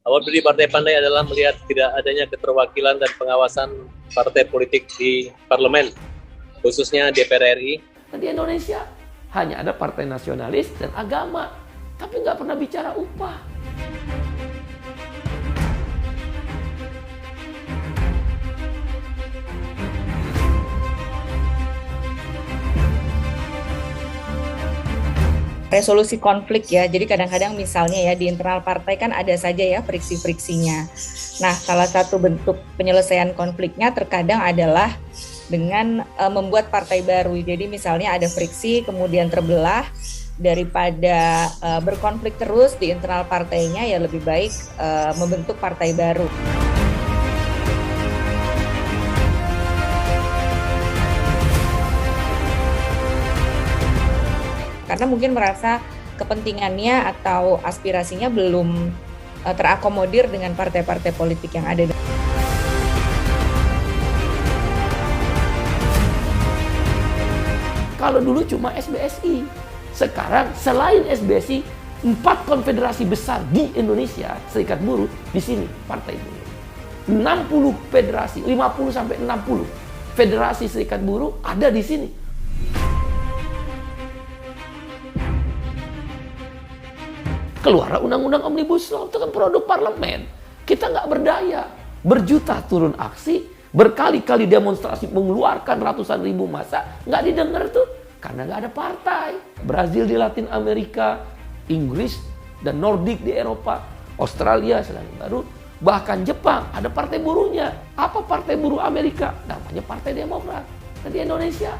Awal berdiri Partai Pandai adalah melihat tidak adanya keterwakilan dan pengawasan partai politik di parlemen, khususnya DPR RI. Di Indonesia hanya ada partai nasionalis dan agama, tapi nggak pernah bicara upah. Resolusi konflik ya, jadi kadang-kadang misalnya ya di internal partai kan ada saja ya friksi-friksinya. Nah, salah satu bentuk penyelesaian konfliknya terkadang adalah dengan membuat partai baru. Jadi misalnya ada friksi kemudian terbelah, daripada berkonflik terus di internal partainya ya lebih baik membentuk partai baru. Karena mungkin merasa kepentingannya atau aspirasinya belum terakomodir dengan partai-partai politik yang ada. Kalau dulu cuma SBSI, sekarang selain SBSI, 4 konfederasi besar di Indonesia, Serikat Buruh, di sini partai buruh. 60 federasi, 50 sampai 60 federasi Serikat Buruh ada di sini. Keluar Undang-Undang Omnibus Law, itu kan produk parlemen. Kita nggak berdaya. Berjuta turun aksi, berkali-kali demonstrasi mengeluarkan ratusan ribu massa, nggak didengar tuh. Karena nggak ada partai. Brazil di Latin Amerika, Inggris dan Nordik di Eropa, Australia, Selandia Baru, bahkan Jepang ada partai buruhnya. Apa partai buruh Amerika? Namanya Partai Demokrat. Dan di Indonesia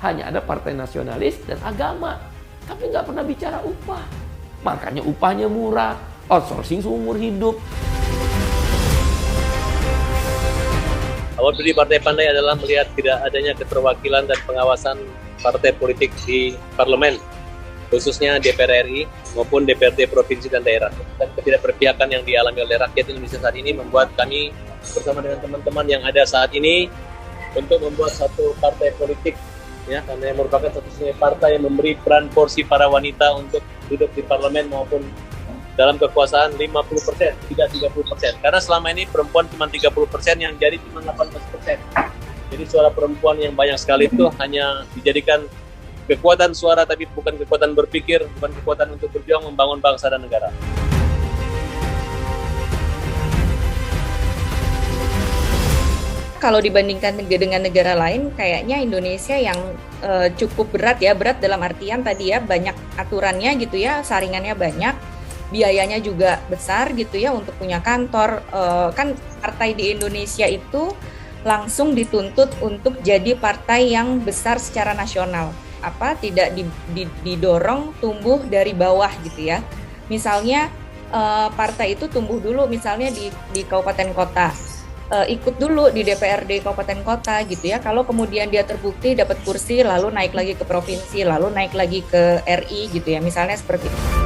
hanya ada partai nasionalis dan agama. Tapi nggak pernah bicara upah. Makanya upahnya murah, outsourcing seumur hidup. Awal berdiri Partai Pandai adalah melihat tidak adanya keterwakilan dan pengawasan partai politik di parlemen, khususnya DPR RI maupun DPRD provinsi dan daerah. Dan ketidakberpihakan yang dialami oleh rakyat Indonesia saat ini membuat kami bersama dengan teman-teman yang ada saat ini untuk membuat satu partai politik, ya, karena yang merupakan satu-satunya partai yang memberi peran porsi para wanita untuk duduk di parlemen maupun dalam kekuasaan 50%, tidak 30%. Karena selama ini perempuan cuma 30% yang jadi cuma 18%. Jadi suara perempuan yang banyak sekali itu hanya dijadikan kekuatan suara tapi bukan kekuatan berpikir, bukan kekuatan untuk berjuang membangun bangsa dan negara. Kalau dibandingkan dengan negara lain, kayaknya Indonesia yang cukup berat ya, berat dalam artian tadi ya banyak aturannya gitu ya, saringannya banyak, biayanya juga besar gitu ya untuk punya kantor. Kan partai di Indonesia itu langsung dituntut untuk jadi partai yang besar secara nasional, tidak didorong tumbuh dari bawah gitu ya. Misalnya partai itu tumbuh dulu misalnya di kabupaten kota. Ikut dulu di DPRD kabupaten kota gitu ya. Kalau kemudian dia terbukti dapat kursi lalu naik lagi ke provinsi, lalu naik lagi ke RI gitu ya. Misalnya seperti itu.